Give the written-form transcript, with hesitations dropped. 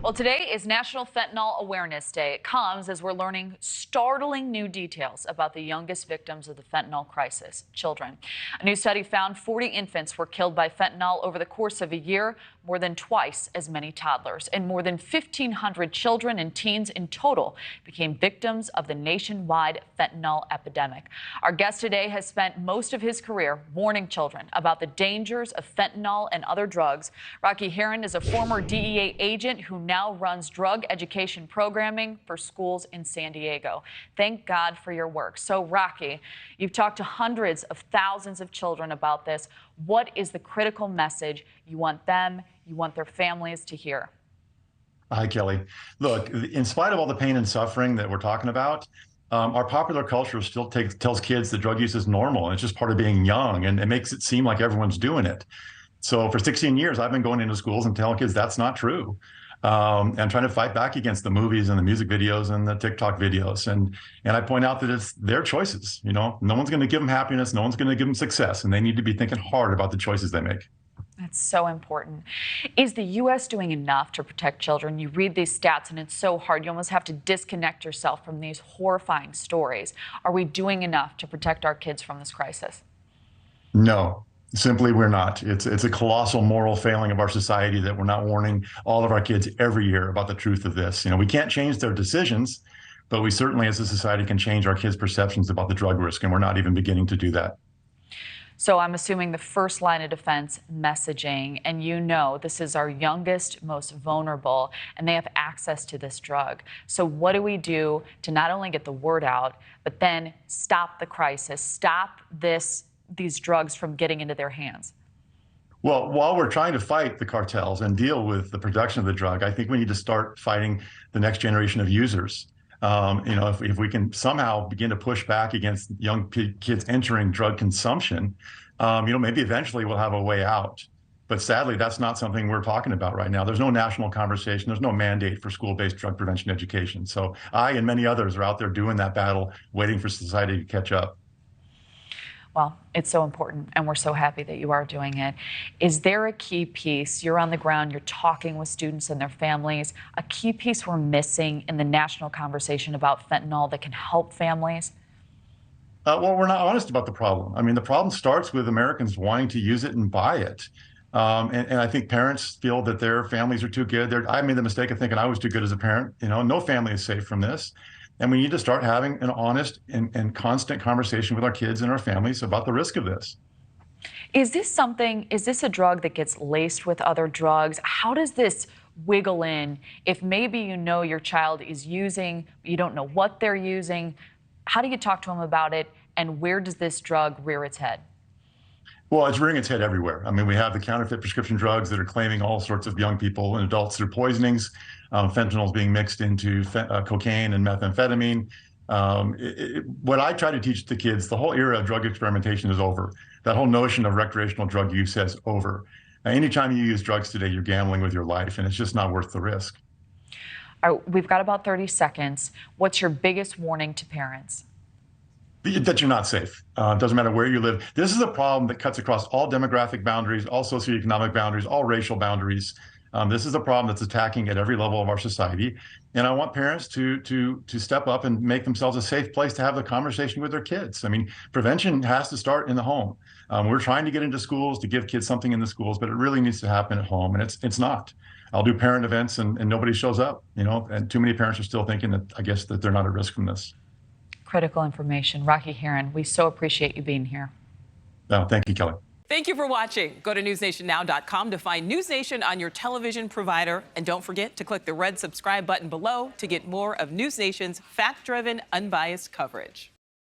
Well, today is National Fentanyl Awareness Day. It comes as we're learning startling new details about the youngest victims of the fentanyl crisis, children. A new study found 40 infants were killed by fentanyl over the course of a year, more than twice as many toddlers, and more than 1,500 children and teens in total became victims of the nationwide fentanyl epidemic. Our guest today has spent most of his career warning children about the dangers of fentanyl and other drugs. Rocky Herron is a former DEA agent who now runs drug education programming for schools in San Diego. Thank God for your work. So, Rocky, you've talked to hundreds of thousands of children about this. What is the critical message you want them, you want their families to hear? Hi, Kelly. Look, in spite of all the pain and suffering that we're talking about, our popular culture still tells kids that drug use is normal and it's just part of being young, and it makes it seem like everyone's doing it. So for 16 years, I've been going into schools and telling kids that's not true. And trying to fight back against the movies and the music videos and the TikTok videos. And I point out that it's their choices. You know, no one's going to give them happiness. No one's going to give them success. And they need to be thinking hard about the choices they make. That's so important. Is the U.S. doing enough to protect children? You read these stats and it's so hard. You almost have to disconnect yourself from these horrifying stories. Are we doing enough to protect our kids from this crisis? No. Simply, we're not. It's a colossal moral failing of our society that we're not warning all of our kids every year about the truth of this. You know, we can't change their decisions, but we certainly as a society can change our kids' perceptions about the drug risk, and we're not even beginning to do that. So I'm assuming the first line of defense, messaging, and you know this is our youngest, most vulnerable, and they have access to this drug. So what do we do to not only get the word out, but then stop the crisis, stop these drugs from getting into their hands? Well, while we're trying to fight the cartels and deal with the production of the drug, I think we need to start fighting the next generation of users. You know, if we can somehow begin to push back against young kids entering drug consumption, you know, maybe eventually we'll have a way out. But sadly, that's not something we're talking about right now. There's no national conversation. There's no mandate for school-based drug prevention education. So I and many others are out there doing that battle, waiting for society to catch up. Well, it's so important, and we're so happy that you are doing it. Is there a key piece? You're on the ground, you're talking with students and their families, a key piece we're missing in the national conversation about fentanyl that can help families? Well, we're not honest about the problem. I mean, the problem starts with Americans wanting to use it and buy it. And I think parents feel that their families are too good. I made the mistake of thinking I was too good as a parent. You know, no family is safe from this. And we need to start having an honest and constant conversation with our kids and our families about the risk of this. Is this a drug that gets laced with other drugs? How does this wiggle in if maybe you know your child is using, you don't know what they're using? How do you talk to them about it? And where does this drug rear its head? Well, it's rearing its head everywhere. I mean, we have the counterfeit prescription drugs that are claiming all sorts of young people and adults through poisonings. Fentanyl is being mixed into cocaine and methamphetamine. What I try to teach the kids, the whole era of drug experimentation is over. That whole notion of recreational drug use is over. Anytime you use drugs today, you're gambling with your life, and it's just not worth the risk. All right, we've got about 30 seconds. What's your biggest warning to parents? That you're not safe. Doesn't matter where you live. This is a problem that cuts across all demographic boundaries, all socioeconomic boundaries, all racial boundaries. This is a problem that's attacking at every level of our society. And I want parents to step up and make themselves a safe place to have the conversation with their kids. I mean, prevention has to start in the home. We're trying to get into schools to give kids something in the schools, but it really needs to happen at home, and it's not. I'll do parent events and nobody shows up, you know, and too many parents are still thinking that, I guess, that they're not at risk from this. Critical information. Rocky Herron, we so appreciate you being here. No, thank you, Kelly. Thank you for watching. Go to newsnationnow.com to find News Nation on your television provider. And don't forget to click the red subscribe button below to get more of News Nation's fact-driven, unbiased coverage.